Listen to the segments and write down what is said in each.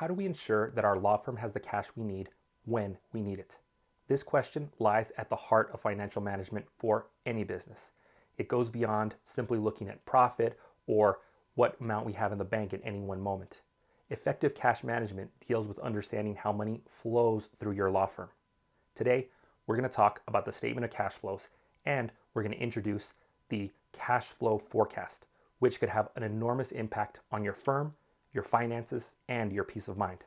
How do we ensure that our law firm has the cash we need when we need it? This question lies at the heart of financial management for any business. It goes beyond simply looking at profit or what amount we have in the bank at any one moment. Effective cash management deals with understanding how money flows through your law firm. Today, we're going to talk about the statement of cash flows, and we're going to introduce the cash flow forecast, which could have an enormous impact on your firm, your finances, and your peace of mind.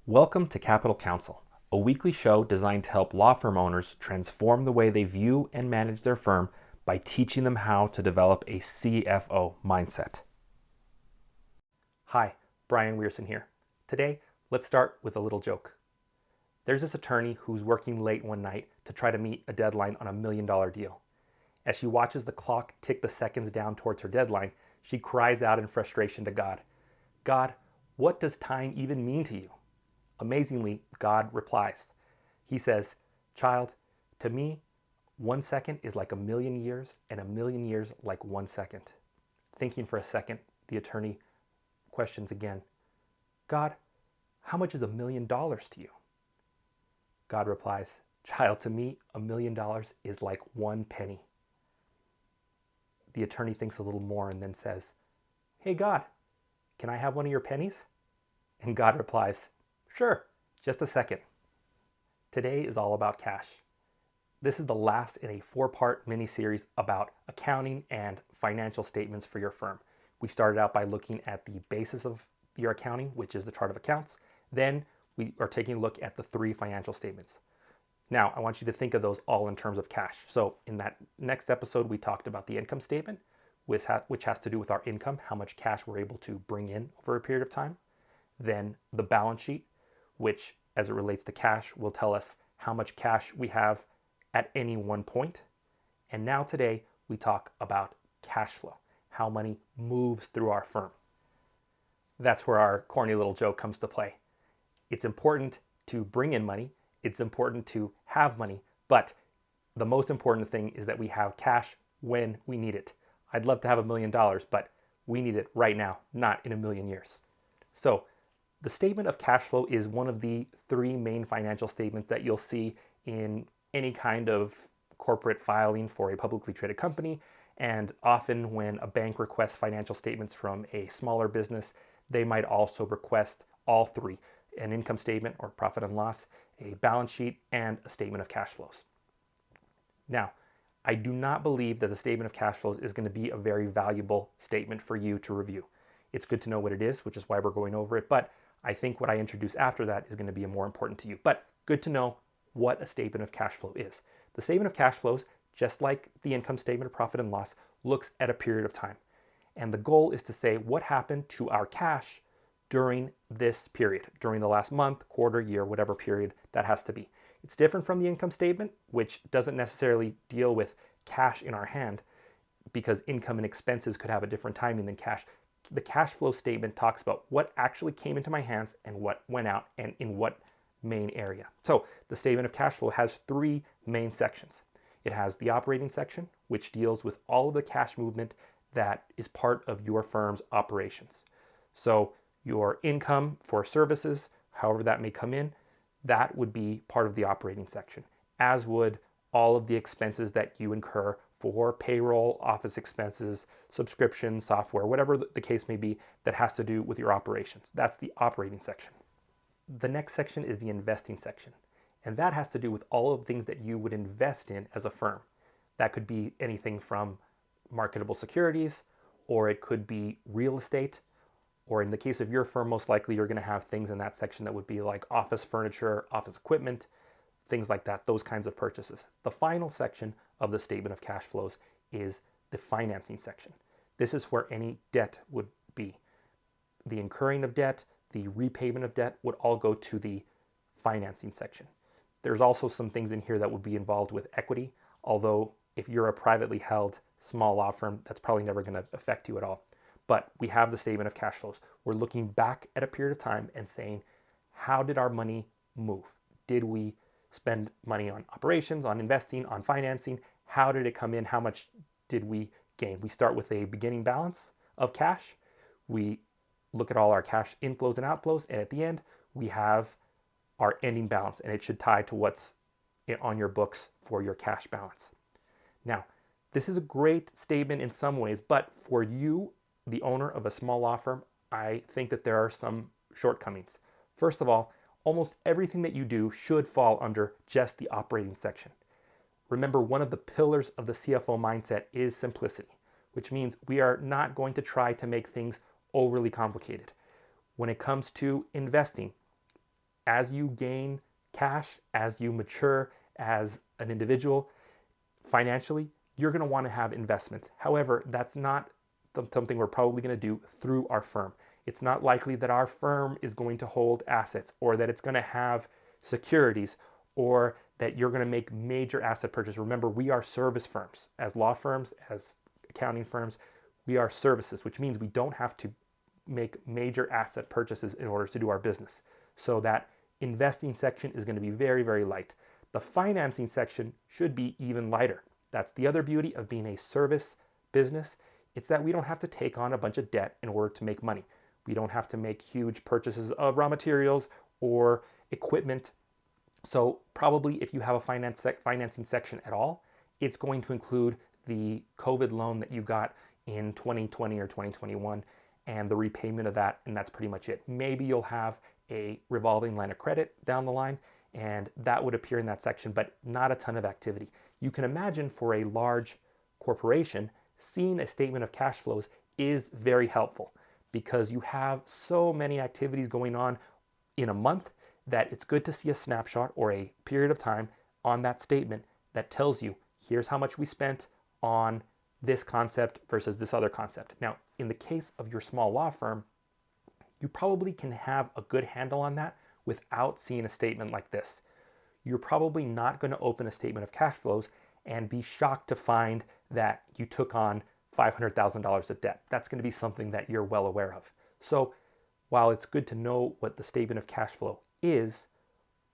Welcome to Capital Counsel, a weekly show designed to help law firm owners transform the way they view and manage their firm by teaching them how to develop a CFO mindset. Hi, Brian Weirson here. Today, let's start with a little joke. There's this attorney who's working late one night to try to meet a deadline on $1 million deal. As she watches the clock tick the seconds down towards her deadline, she cries out in frustration to God, "God, what does time even mean to you?" Amazingly, God replies. He says, "Child, to me, 1 second is like 1,000,000 years, and 1,000,000 years like 1 second." Thinking for a second, the attorney questions again, "God, how much is $1 million to you?" God replies, "Child, to me, $1 million is like 1 penny." The attorney thinks a little more and then says, "Hey God, can I have one of your pennies?" And God replies, "Sure, just a second." Today is all about cash. This is the last in a 4-part mini-series about accounting and financial statements for your firm. We started out by looking at the basis of your accounting, which is the chart of accounts. Then we are taking a look at the 3 financial statements. Now, I want you to think of those all in terms of cash. So in that next episode, we talked about the income statement, which has to do with our income, how much cash we're able to bring in over a period of time. Then the balance sheet, which as it relates to cash, will tell us how much cash we have at any one point. And now today, we talk about cash flow, how money moves through our firm. That's where our corny little joke comes to play. It's important to bring in money. It's important to have money, but the most important thing is that we have cash when we need it. I'd love to have $1 million, but we need it right now, not in 1,000,000 years. So the statement of cash flow is one of the 3 main financial statements that you'll see in any kind of corporate filing for a publicly traded company. And often when a bank requests financial statements from a smaller business, they might also request all 3, an income statement or profit and loss, a balance sheet, and a statement of cash flows. Now, I do not believe that the statement of cash flows is going to be a very valuable statement for you to review. It's good to know what it is, which is why we're going over it, but I think what I introduce after that is going to be more important to you. But good to know what a statement of cash flow is. The statement of cash flows, just like the income statement of profit and loss, looks at a period of time. And the goal is to say what happened to our cash during this period, during the last month, quarter, year, whatever period that has to be. It's different from the income statement, which doesn't necessarily deal with cash in our hand because income and expenses could have a different timing than cash. The cash flow statement talks about what actually came into my hands and what went out and in what main area. So the statement of cash flow has 3 main sections. It has the operating section, which deals with all of the cash movement that is part of your firm's operations. So your income for services, however that may come in, that would be part of the operating section, as would all of the expenses that you incur for payroll, office expenses, subscription, software, whatever the case may be that has to do with your operations. That's the operating section. The next section is the investing section, and that has to do with all of the things that you would invest in as a firm. That could be anything from marketable securities, or it could be real estate, or in the case of your firm, most likely you're going to have things in that section that would be like office furniture, office equipment, things like that, those kinds of purchases. The final section of the statement of cash flows is the financing section. This is where any debt would be. The incurring of debt, the repayment of debt would all go to the financing section. There's also some things in here that would be involved with equity, although if you're a privately held small law firm, that's probably never going to affect you at all. But we have the statement of cash flows. We're looking back at a period of time and saying, how did our money move? Did we spend money on operations, on investing, on financing? How did it come in? How much did we gain? We start with a beginning balance of cash. We look at all our cash inflows and outflows, and at the end, we have our ending balance, and it should tie to what's on your books for your cash balance. Now, this is a great statement in some ways, but for you, the owner of a small law firm, I think that there are some shortcomings. First of all, almost everything that you do should fall under just the operating section. Remember, one of the pillars of the CFO mindset is simplicity, which means we are not going to try to make things overly complicated. When it comes to investing, as you gain cash, as you mature as an individual financially, you're going to want to have investments. However, that's not something we're probably going to do through our firm. It's not likely that our firm is going to hold assets, or that it's going to have securities, or that you're going to make major asset purchases. Remember, we are service firms. As law firms, as accounting firms, we are services, which means we don't have to make major asset purchases in order to do our business. So that investing section is going to be very, very light. The financing section should be even lighter. That's the other beauty of being a service business. It's that we don't have to take on a bunch of debt in order to make money. We don't have to make huge purchases of raw materials or equipment. So probably if you have a financing section at all, it's going to include the COVID loan that you got in 2020 or 2021 and the repayment of that, and that's pretty much it. Maybe you'll have a revolving line of credit down the line, and that would appear in that section, but not a ton of activity. You can imagine for a large corporation, seeing a statement of cash flows is very helpful because you have so many activities going on in a month that it's good to see a snapshot or a period of time on that statement that tells you, here's how much we spent on this concept versus this other concept. Now, in the case of your small law firm, you probably can have a good handle on that without seeing a statement like this. You're probably not going to open a statement of cash flows and be shocked to find that you took on $500,000 of debt. That's going to be something that you're well aware of. So while it's good to know what the statement of cash flow is,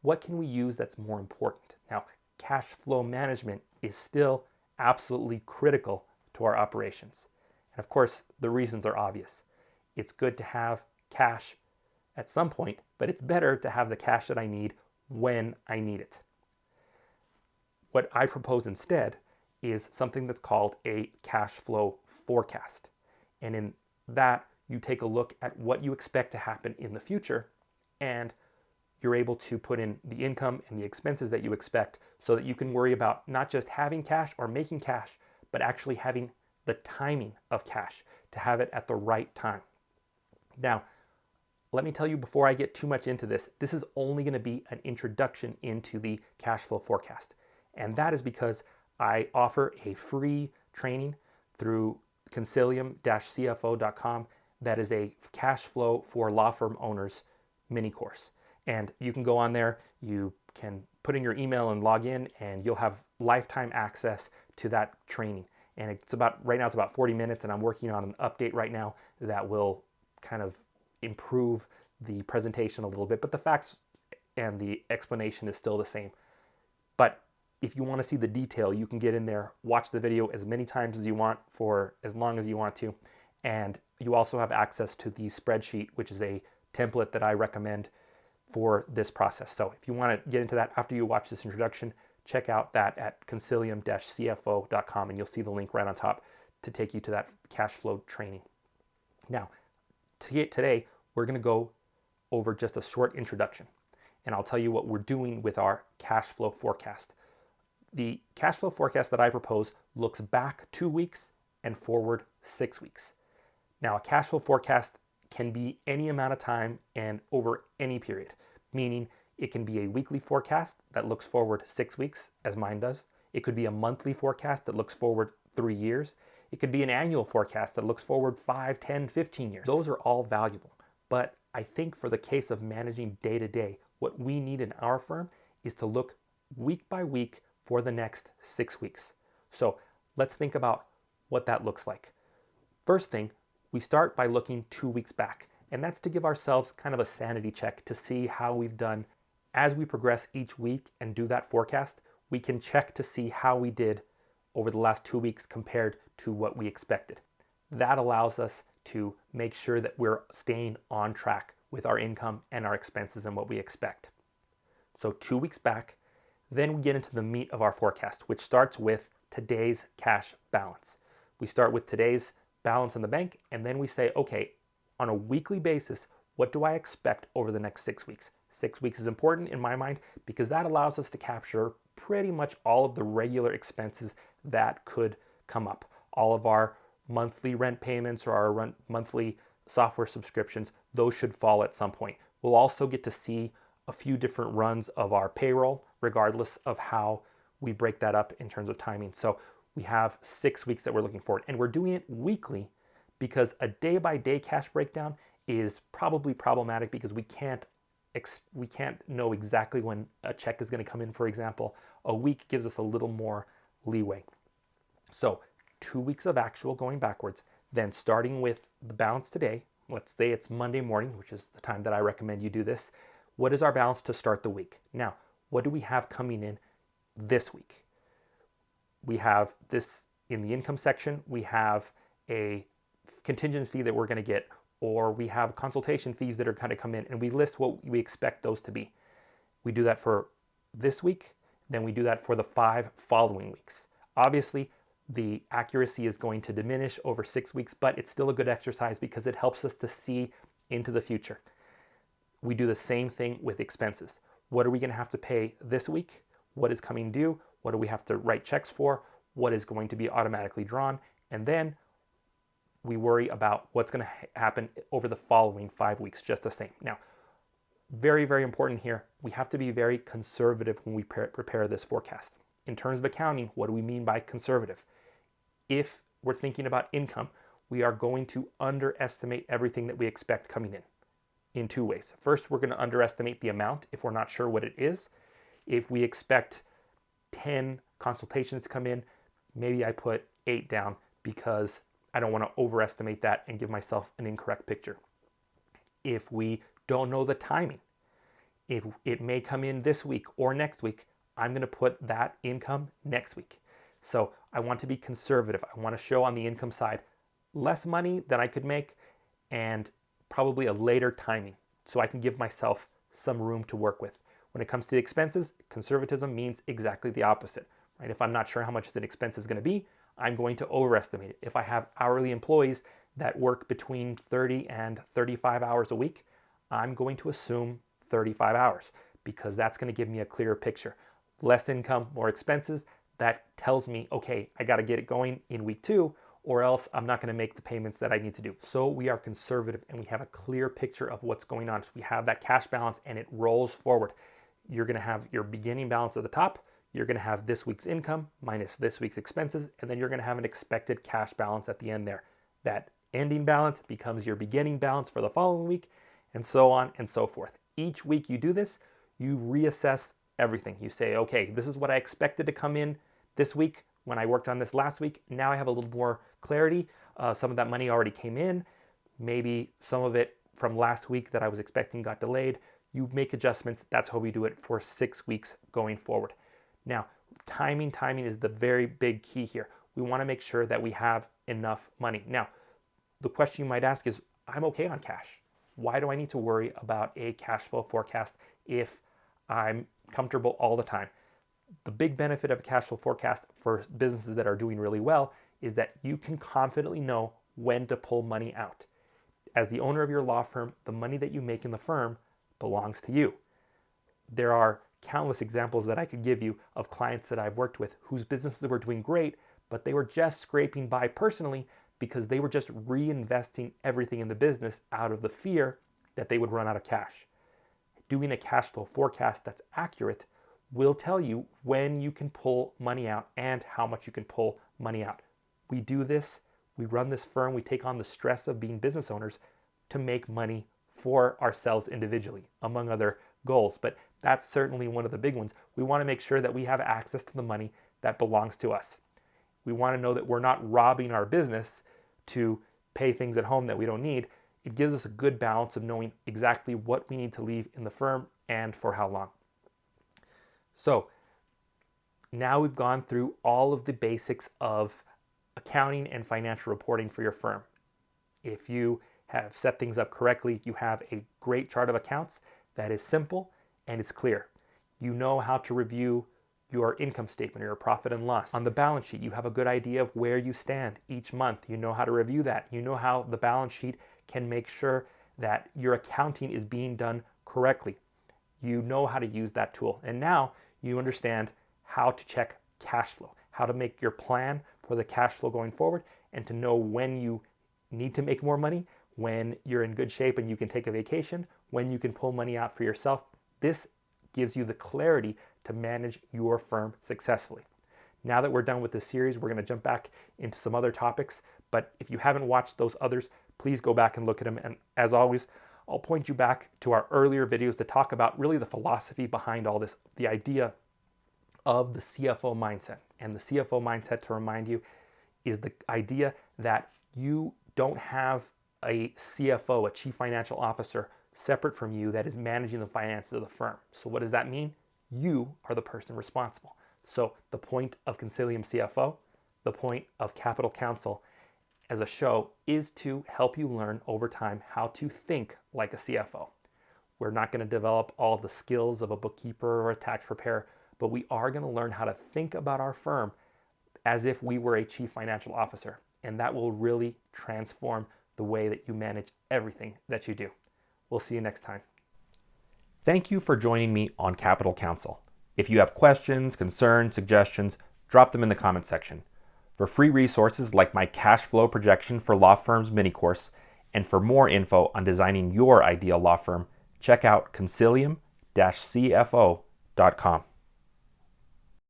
what can we use that's more important? Now, cash flow management is still absolutely critical to our operations. And of course, the reasons are obvious. It's good to have cash at some point, but it's better to have the cash that I need when I need it. What I propose instead is something that's called a cash flow forecast. And in that, you take a look at what you expect to happen in the future, and you're able to put in the income and the expenses that you expect so that you can worry about not just having cash or making cash, but actually having the timing of cash to have it at the right time. Now, let me tell you before I get too much into this, this is only going to be an introduction into the cash flow forecast. And that is because I offer a free training through Consilium-CFO.com that is a cash flow for law firm owners mini course. And you can go on there, you can put in your email and log in, and you'll have lifetime access to that training. And right now it's about 40 minutes, and I'm working on an update right now that will kind of improve the presentation a little bit, but the facts and the explanation is still the same. But if you want to see the detail, you can get in there, watch the video as many times as you want for as long as you want to. And you also have access to the spreadsheet, which is a template that I recommend for this process. So if you want to get into that after you watch this introduction, check out that at Consilium-CFO.com, and you'll see the link right on top to take you to that cash flow training. Now, today, we're going to go over just a short introduction, and I'll tell you what we're doing with our cash flow forecast. The cash flow forecast that I propose looks back 2 weeks and forward 6 weeks. Now, a cash flow forecast can be any amount of time and over any period, meaning it can be a weekly forecast that looks forward 6 weeks, as mine does. It could be a monthly forecast that looks forward 3 years. It could be an annual forecast that looks forward 5, 10, 15 years. Those are all valuable. But I think for the case of managing day to day, what we need in our firm is to look week by week for the next 6 weeks. So let's think about what that looks like. First thing, we start by looking 2 weeks back, and that's to give ourselves kind of a sanity check to see how we've done. As we progress each week and do that forecast, we can check to see how we did over the last 2 weeks compared to what we expected. That allows us to make sure that we're staying on track with our income and our expenses and what we expect. So 2 weeks back, then we get into the meat of our forecast, which starts with today's cash balance. We start with today's balance in the bank, and then we say, okay, on a weekly basis, what do I expect over the next 6 weeks? 6 weeks is important in my mind because that allows us to capture pretty much all of the regular expenses that could come up. All of our monthly rent payments or our monthly software subscriptions, those should fall at some point. We'll also get to see a few different runs of our payroll, regardless of how we break that up in terms of timing. So we have 6 weeks that we're looking forward, and we're doing it weekly because a day-by-day cash breakdown is probably problematic because we can't know exactly when a check is going to come in, for example. A week gives us a little more leeway. So 2 weeks of actual going backwards, then starting with the balance today. Let's say it's Monday morning, which is the time that I recommend you do this. What is our balance to start the week? Now, what do we have coming in this week? We have this in the income section. We have a contingency fee that we're going to get, or we have consultation fees that are kind of come in, and we list what we expect those to be. We do that for this week, then we do that for the 5 following weeks. Obviously, the accuracy is going to diminish over 6 weeks, but it's still a good exercise because it helps us to see into the future. We do the same thing with expenses. What are we going to have to pay this week? What is coming due? What do we have to write checks for? What is going to be automatically drawn? And then we worry about what's going to happen over the following 5 weeks, just the same. Now, very, very important here. We have to be very conservative when we prepare this forecast. In terms of accounting, what do we mean by conservative? If we're thinking about income, we are going to underestimate everything that we expect coming in 2 ways. First, we're going to underestimate the amount if we're not sure what it is. If we expect 10 consultations to come in, maybe I put 8 down because I don't want to overestimate that and give myself an incorrect picture. If we don't know the timing, if it may come in this week or next week, I'm going to put that income next week. So I want to be conservative. I want to show on the income side less money than I could make and probably a later timing so I can give myself some room to work with. When it comes to the expenses, conservatism means exactly the opposite, right? If I'm not sure how much an expense is going to be, I'm going to overestimate it. If I have hourly employees that work between 30 and 35 hours a week, I'm going to assume 35 hours because that's going to give me a clearer picture. Less income, more expenses, that tells me, okay, I got to get it going in week 2 or else I'm not going to make the payments that I need to do. So we are conservative and we have a clear picture of what's going on. So we have that cash balance and it rolls forward. You're going to have your beginning balance at the top. You're going to have this week's income minus this week's expenses, and then you're going to have an expected cash balance at the end there. That ending balance becomes your beginning balance for the following week, and so on and so forth. Each week you do this, you reassess everything. You say, okay, this is what I expected to come in this week when I worked on this last week. Now I have a little more clarity. Some of that money already came in. Maybe some of it from last week that I was expecting got delayed. You make adjustments. That's how we do it for 6 weeks going forward. Now, timing is the very big key here. We want to make sure that we have enough money. Now, the question you might ask is, I'm okay on cash. Why do I need to worry about a cash flow forecast if I'm comfortable all the time? The big benefit of a cash flow forecast for businesses that are doing really well is that you can confidently know when to pull money out. As the owner of your law firm, the money that you make in the firm belongs to you. There are countless examples that I could give you of clients that I've worked with whose businesses were doing great, but they were just scraping by personally because they were just reinvesting everything in the business out of the fear that they would run out of cash. Doing a cash flow forecast that's accurate will tell you when you can pull money out and how much you can pull money out. We do this, we run this firm, we take on the stress of being business owners to make money for ourselves individually, among other goals, but that's certainly one of the big ones. We want to make sure that we have access to the money that belongs to us. We want to know that we're not robbing our business to pay things at home that we don't need. It gives us a good balance of knowing exactly what we need to leave in the firm and for how long. So now we've gone through all of the basics of accounting and financial reporting for your firm. If you have set things up correctly, you have a great chart of accounts that is simple and it's clear. You know how to review your income statement or your profit and loss. On the balance sheet, you have a good idea of where you stand each month. You know how to review that. You know how the balance sheet can make sure that your accounting is being done correctly. You know how to use that tool. And now you understand how to check cash flow, how to make your plan for the cash flow going forward, and to know when you need to make more money, when you're in good shape and you can take a vacation, when you can pull money out for yourself. This gives you the clarity to manage your firm successfully. Now that we're done with this series, we're going to jump back into some other topics. But if you haven't watched those others, please go back and look at them. And as always, I'll point you back to our earlier videos that talk about really the philosophy behind all this, the idea of the CFO mindset. And the CFO mindset, to remind you, is the idea that you don't have a CFO, a chief financial officer, separate from you that is managing the finances of the firm. So what does that mean? You are the person responsible. So the point of Consilium CFO, the point of Capital Counsel as a show is to help you learn over time how to think like a CFO. We're not going to develop all the skills of a bookkeeper or a tax preparer, but we are going to learn how to think about our firm as if we were a chief financial officer. And that will really transform the way that you manage everything that you do. We'll see you next time. Thank you for joining me on Capital Counsel. If you have questions, concerns, suggestions, drop them in the comment section. For free resources like my cash flow projection for law firms mini course, and for more info on designing your ideal law firm, check out consilium-cfo.com.